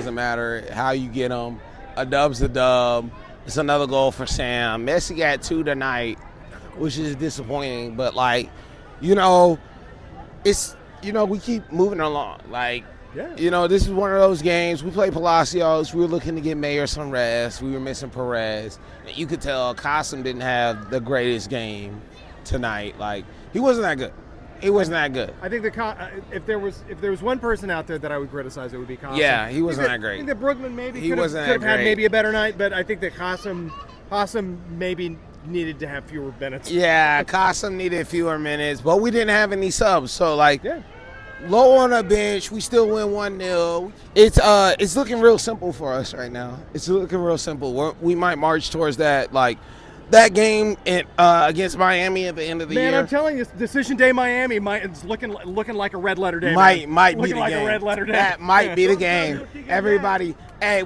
doesn't matter how you get them. A dub's a dub. It's another goal for Sam. Messi got 2 tonight, which is disappointing. But, like, it's, we keep moving along. Like, this is one of those games. We played Palacios. We were looking to get Mayer some rest. We were missing Perez. And you could tell Qasim didn't have the greatest game tonight. Like, he wasn't that good. He wasn't that good. I think if there was one person out there that I would criticize, it would be Qasim. Yeah, he wasn't that great. I think that Brookman maybe could have had maybe a better night, but I think that Qasim maybe needed to have fewer minutes. Yeah, Qasim needed fewer minutes, but we didn't have any subs, so low on the bench, we still win 1-0. It's looking real simple for us right now. It's looking real simple. We might march towards that game against Miami at the end of the year. Man, I'm telling you, Decision Day Miami it's looking like a red letter day. Might be the like game. A red letter day. That might be the game. Everybody,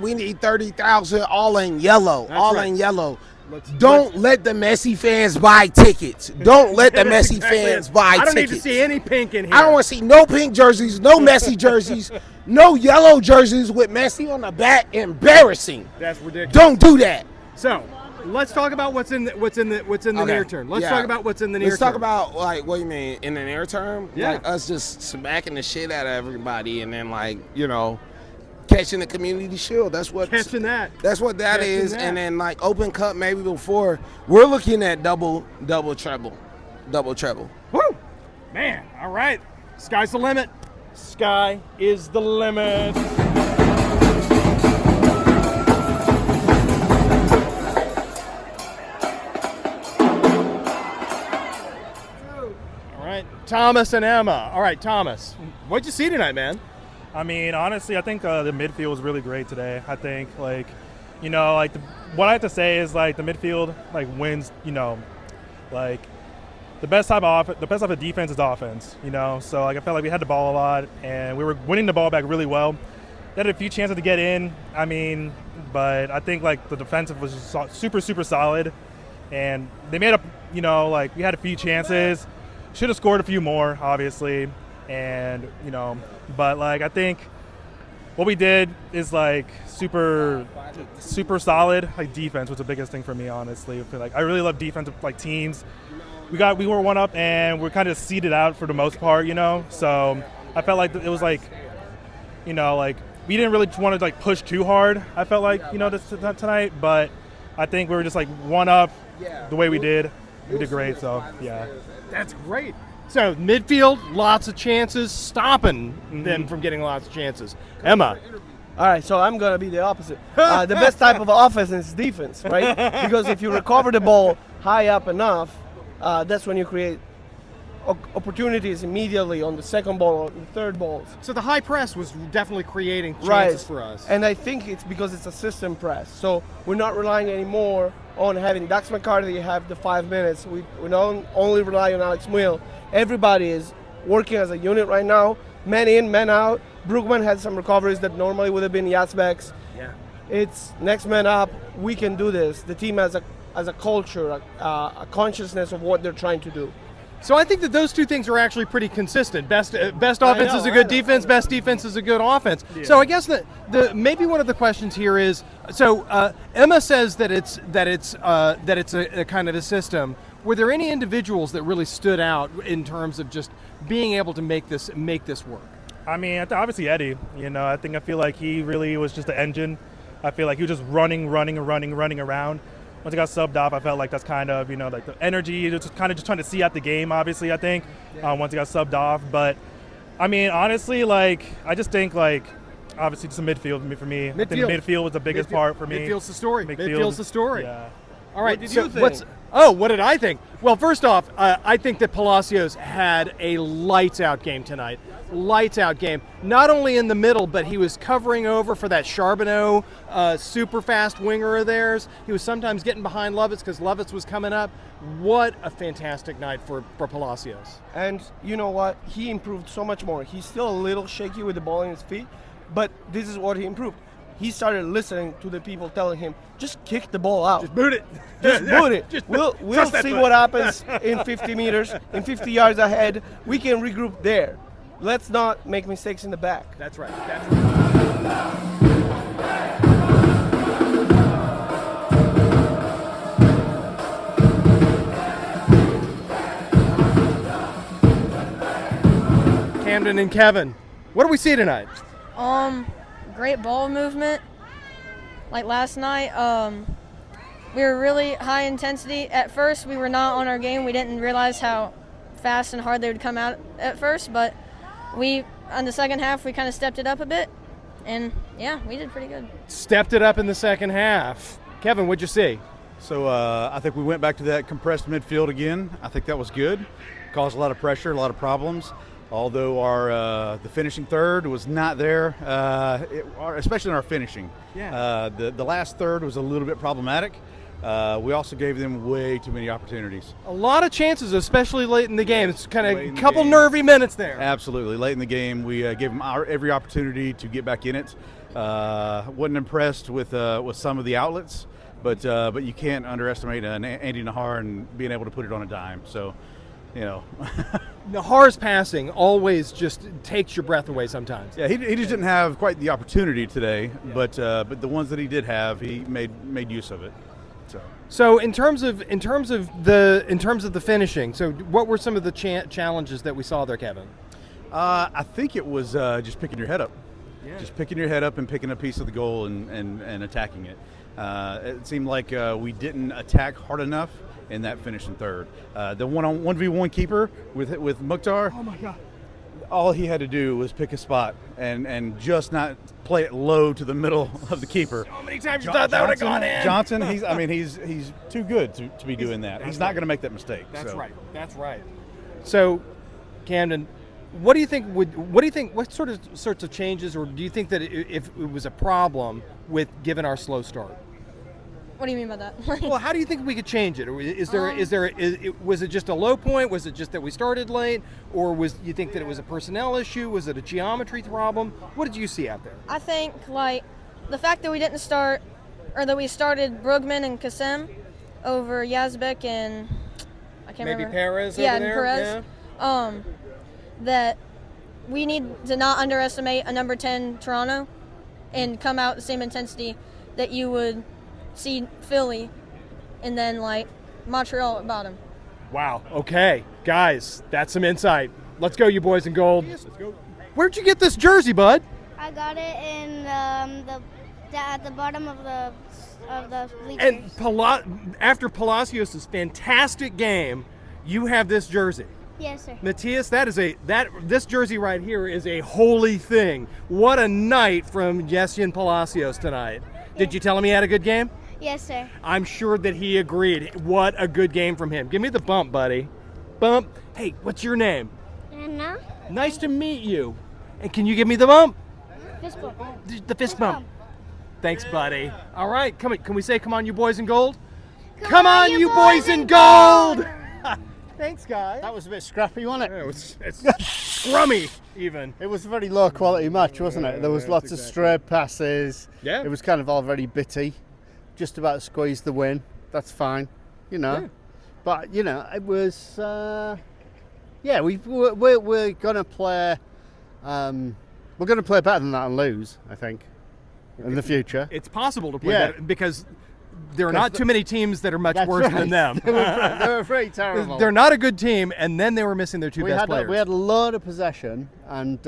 we need 30,000 all in yellow. In yellow. Don't let the Messi fans buy tickets. Don't let the Messi fans buy tickets. I don't need to see any pink in here. I don't want to see no pink jerseys, no Messi jerseys, no yellow jerseys with Messi on the back. Embarrassing. That's ridiculous. Don't do that. So, let's talk about what's in the near term. Let's talk about what's in the near term. Let's talk about, like, what do you mean in the near term? Yeah. Like us just smacking the shit out of everybody and then, like, catching the community shield. That's what that is. And then, like, Open Cup maybe before. We're looking at double treble. Woo! Man, all right. Sky's the limit. Sky is the limit. All right, Thomas and Emma. All right, Thomas, what'd you see tonight, man? I mean, honestly, I think the midfield was really great today. I think, what I have to say is, like, the midfield, like, wins, like, the best type of defense is offense, So, like, I felt like we had the ball a lot, and we were winning the ball back really well. They had a few chances to get in, but I think, like, the defensive was just super, super solid. And they made up, we had a few chances. Should have scored a few more, obviously. And, but, like, I think what we did is, like, super, super solid. Like, defense was the biggest thing for me, honestly. I really love defensive, like, teams. We were one up, and we're kind of seeded out for the most part, So I felt like it was, like, we didn't really want to, like, push too hard, I felt like, tonight. But I think we were just, like, one up the way we did. We did great, so, yeah. That's great. So, midfield, lots of chances, stopping them from getting lots of chances. Emma. All right, so I'm going to be the opposite. The best type of offense is defense, right? Because if you recover the ball high up enough, that's when you create opportunities immediately on the second ball or the third balls. So the high press was definitely creating chances for us. And I think it's because it's a system press. So we're not relying anymore on having Dax McCarthy have the 5 minutes. We don't only rely on Alex Muil. Everybody is working as a unit right now. Man in, man out. Brookman had some recoveries that normally would have been Yazbek's. Yeah. It's next man up. We can do this. The team has a culture, a consciousness of what they're trying to do. So I think that those two things are actually pretty consistent. Best offense is a good defense. Best defense is a good offense. Yeah. So I guess that maybe one of the questions here is, so Emma says that it's a kind of a system. Were there any individuals that really stood out in terms of just being able to make this work? I mean, obviously Eddie. I feel like he really was just the engine. I feel like he was just running around. Once he got subbed off, I felt like that's kind of, like the energy, just kind of just trying to see out the game, obviously, I think, once he got subbed off. But, I mean, honestly, like, I just think, like, obviously just a midfield for me. I think midfield was the biggest part for me. Midfield's the story. Midfield's the story. Yeah. All right, what did you think? What did I think? Well, first off, I think that Palacios had a lights-out game tonight. Lights-out game. Not only in the middle, but he was covering over for that Charbonneau super fast winger of theirs. He was sometimes getting behind Lovitz because Lovitz was coming up. What a fantastic night for Palacios. And you know what? He improved so much more. He's still a little shaky with the ball in his feet, but this is what he improved. He started listening to the people telling him, just kick the ball out. Just boot it. Just boot it. We'll see what happens in 50 meters, in 50 yards ahead. We can regroup there. Let's not make mistakes in the back. That's right. Camden and Kevin. What do we see tonight? Great ball movement. Like last night, we were really high intensity. At first, we were not on our game. We didn't realize how fast and hard they would come out at first, but on the second half, we kind of stepped it up a bit, and yeah, we did pretty good. Stepped it up in the second half. Kevin, what'd you see? So I think we went back to that compressed midfield again. I think that was good. Caused a lot of pressure, a lot of problems. Although the finishing third was not there, especially in our finishing. Yeah. The last third was a little bit problematic. We also gave them way too many opportunities. A lot of chances, especially late in the game. It's kind Late in of the a couple game. nervy minutes there. Absolutely. Late in the game, we gave them every opportunity to get back in it. Wasn't impressed with some of the outlets, but you can't underestimate Andy Nahar and being able to put it on a dime. So, you know. Nahar's passing always just takes your breath away sometimes. Yeah, he just didn't have quite the opportunity today, but the ones that he did have, he made use of it. So in terms of the finishing, so what were some of the challenges that we saw there, Kevin? I think it was just picking your head up. Yeah. Just picking your head up and picking a piece of the goal and attacking it. It seemed like we didn't attack hard enough in that finishing third. The 1v1 keeper with Mukhtar. Oh my God. All he had to do was pick a spot and just not play it low to the middle of the keeper. So many times you thought that would have gone in. Johnson, he's too good to be doing that. He's not going to make that mistake. That's so. right. That's right. So, Camden, what do you think? What sorts of changes, or do you think that if it was a problem with given our slow start? What do you mean by that? Well, how do you think we could change it? Was it just a low point? Was it just that we started late, or you think that it was a personnel issue? Was it a geometry problem? What did you see out there? I think like the fact that we didn't start, or that we started Brugman and Kassem over Yazbek and I can't remember. Maybe Perez. Yeah, over there? and Perez. Yeah. That we need to not underestimate a number 10 Toronto, and come out the same intensity that you would see Philly, and then like Montreal at bottom. Wow. Okay, guys, that's some insight. Let's go, you boys in gold. Let's go. Where'd you get this jersey, bud? I got it in at the bottom of the bleachers. And after Palacios' fantastic game, you have this jersey. Yes, sir. Matthias, this jersey right here is a holy thing. What a night from Yessian Palacios tonight. Did you tell him he had a good game? Yes, sir. I'm sure that he agreed. What a good game from him. Give me the bump, buddy. Bump. Hey, what's your name? Anna. Nice to meet you. And can you give me the bump? Fist bump. The fist bump. Thanks, buddy. All right, can we say come on, you boys in gold? Come on, you boys in gold! Thanks, guys. That was a bit scrappy, wasn't it? It's scrummy, even. It was a very low quality match, wasn't it? There was lots of stray passes. Yeah. It was kind of all very bitty. Just about squeezed the win. That's fine, you know. Yeah. But you know, it was. We're gonna play. We're gonna play better than that and lose, I think, in the future. It's possible to play Yeah. better because there are not too many teams that are much That's worse right. than them. They were pretty terrible. They're not a good team, and then they were missing their two best players. We had a load of possession, and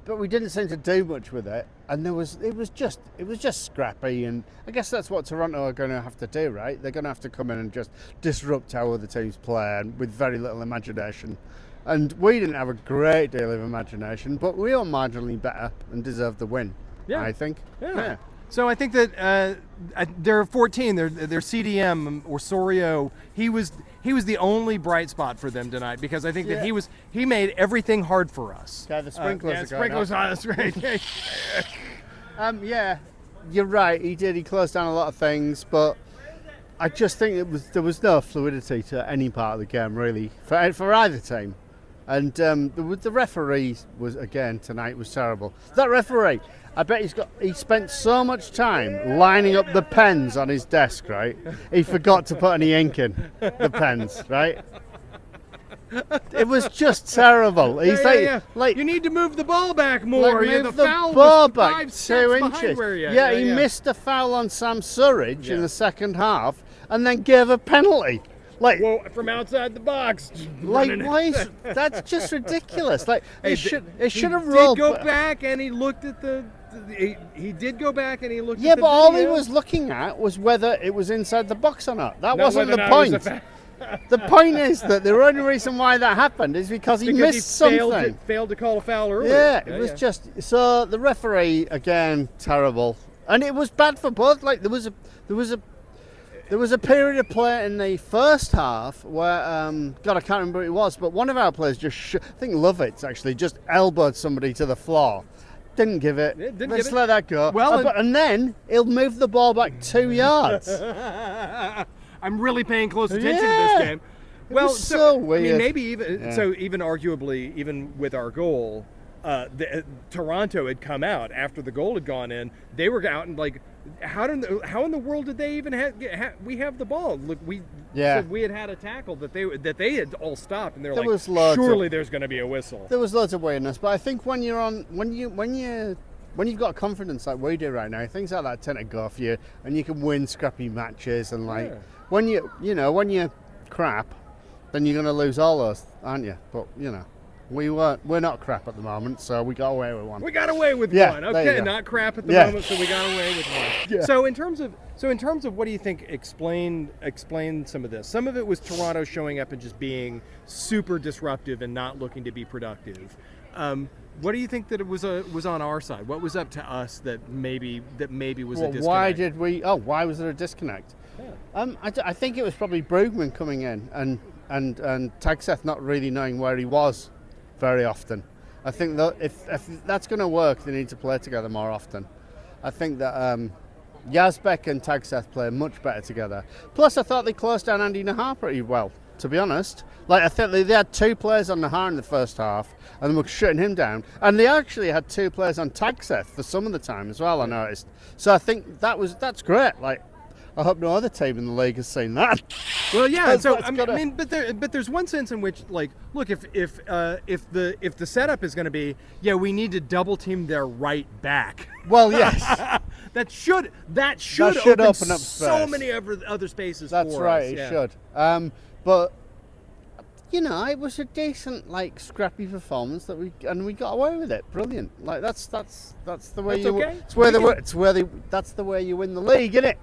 but we didn't seem to do much with it. And it was just scrappy, and I guess that's what Toronto are going to have to do, right? They're going to have to come in and just disrupt how other teams play, and with very little imagination. And we didn't have a great deal of imagination, but we are marginally better and deserve the win. Yeah. I think. Yeah. So I think that they're 14. Their CDM Osorio. He was the only bright spot for them tonight because I think that he made everything hard for us. Yeah, the sprinklers. Yeah, sprinklers on. That's right. Yeah, you're right. He did. He closed down a lot of things, but I just think there was no fluidity to any part of the game really for either team. And the referee tonight was terrible. That referee, I bet he spent so much time lining up the pens on his desk, right? He forgot to put any ink in the pens, right? It was just terrible. He's like you need to move the ball back more. Like, The move the foul ball was back 5 2 steps behind inches. where he He missed a foul on Sam Surridge in the second half, and then gave a penalty. Like, Whoa, from outside the box. like why is that's just ridiculous? Like, Hey, it should have He rolled. did go back and he looked at he did go back and he looked Yeah, at the but all he video. was looking at was whether it was inside the box or not. That Not wasn't whether the or not it was point. The point is that the only reason why that happened is because he missed something. Failed to call a foul earlier. Yeah, it was just so the referee again terrible, and it was bad for both. Like there was a period of play in the first half where God, I can't remember who it was, but one of our players just I think Lovitz actually just elbowed somebody to the floor. Didn't give it. Let's let that go. Well, and then he'll move the ball back 2 yards. I'm really paying close attention to this game. Well, was so weird. I mean, maybe even Yeah. so. Even arguably, even with our goal, Toronto had come out after the goal had gone in. They were out and like, how in the world did they even we have the ball? Look, we said we had a tackle that they had all stopped, and they're There like, was loads surely there's going to be a whistle. There was loads of weirdness, but I think when you've got confidence like we do right now, things like that tend to go for you, and you can win scrappy matches. And like when you crap, then you're going to lose all those, aren't you? But we're not crap at the moment, so we got away with one. We got away with Yeah, one. there you Okay, go. not crap at the Yeah. moment, so we got away with one. Yeah. So in terms of what do you think? Explain some of this. Some of it was Toronto showing up and just being super disruptive and not looking to be productive. What do you think that it was on our side? What was up to us that maybe was a disconnect? Why was there a disconnect? Yeah. I think it was probably Brugman coming in and Tagseth not really knowing where he was very often. I think that if that's going to work, they need to play together more often. I think that Yazbek and Tagseth play much better together. Plus, I thought they closed down Andy Nahar pretty well, to be honest. Like, I think they had 2 players on Nahar in the first half, and they were shutting him down. And they actually had 2 players on Tagseth for some of the time as well, I noticed. So I think that's great. Like, I hope no other team in the league has seen that. Well, yeah. So I mean, but there's one sense in which, like, look, if the setup is going to be, we need to double team their right back. Well, yes. that should open up so space. many other spaces. That's for right. us. It Yeah. should. But it was a decent, like, scrappy performance that we got away with it. Brilliant. Like that's the way That's you. okay. That's the way you win the league, isn't it?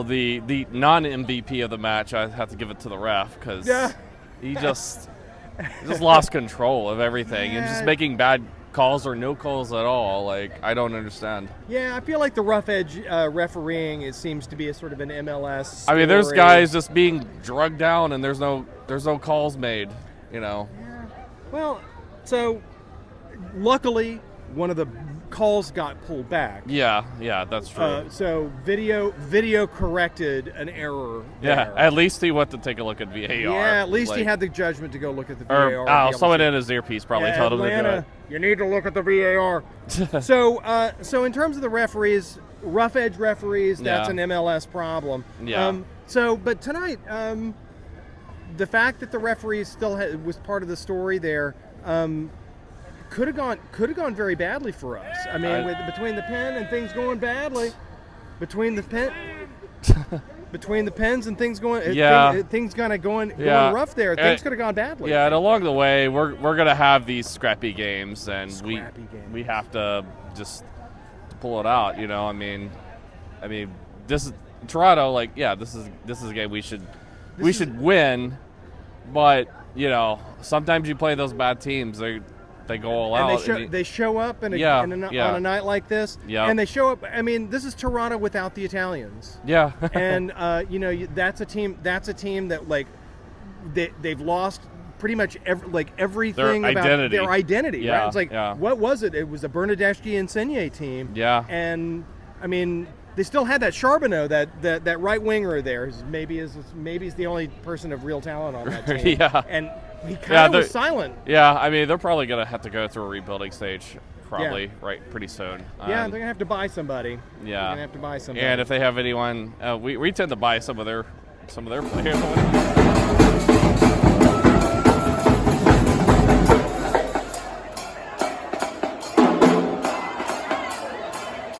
The non-MVP of the match, I have to give it to the ref because he just lost control of everything and just making bad calls or no calls at all. Like, I don't understand. Yeah, I feel like the rough edge refereeing seems to be a sort of an MLS story. I mean, there's guys just being drugged down and there's no calls made. Yeah. Well, so luckily one of the calls got pulled back. Yeah, that's true. So video corrected an error. Yeah, there. at least he went to take a look at VAR. Yeah, at least he had the judgment to go look at the VAR. Someone in his earpiece probably told him to do it. You need to look at the VAR. So in terms of the referees, rough edge referees, that's an MLS problem. Yeah. But tonight, the fact that the referees still was part of the story there. Could have gone very badly for us. I mean, between the pen and things going badly, between the pens and things going, things kind of going rough there. Things could have gone badly. Yeah, and along the way, we're gonna have these scrappy games, and we have to just pull it out. I mean, this is Toronto. Like, this is a game we should win, but sometimes you play those bad teams. They go all out. And they show up on a night like this. Yeah. And they show up. I mean, this is Toronto without the Italians. Yeah. And that's a team that like they've lost pretty much everything about their identity. Yeah. Right? It's like what was it? It was a Bernardeschi Insigne team. Yeah. And I mean, they still had that Charbonneau, that right winger there. Maybe is the only person of real talent on that team. Yeah. And he kind of was silent. Yeah, I mean, they're probably going to have to go through a rebuilding stage right pretty soon. Yeah, they're going to have to buy somebody. Yeah. They're going to have to buy somebody. And if they have anyone, we tend to buy some of their players.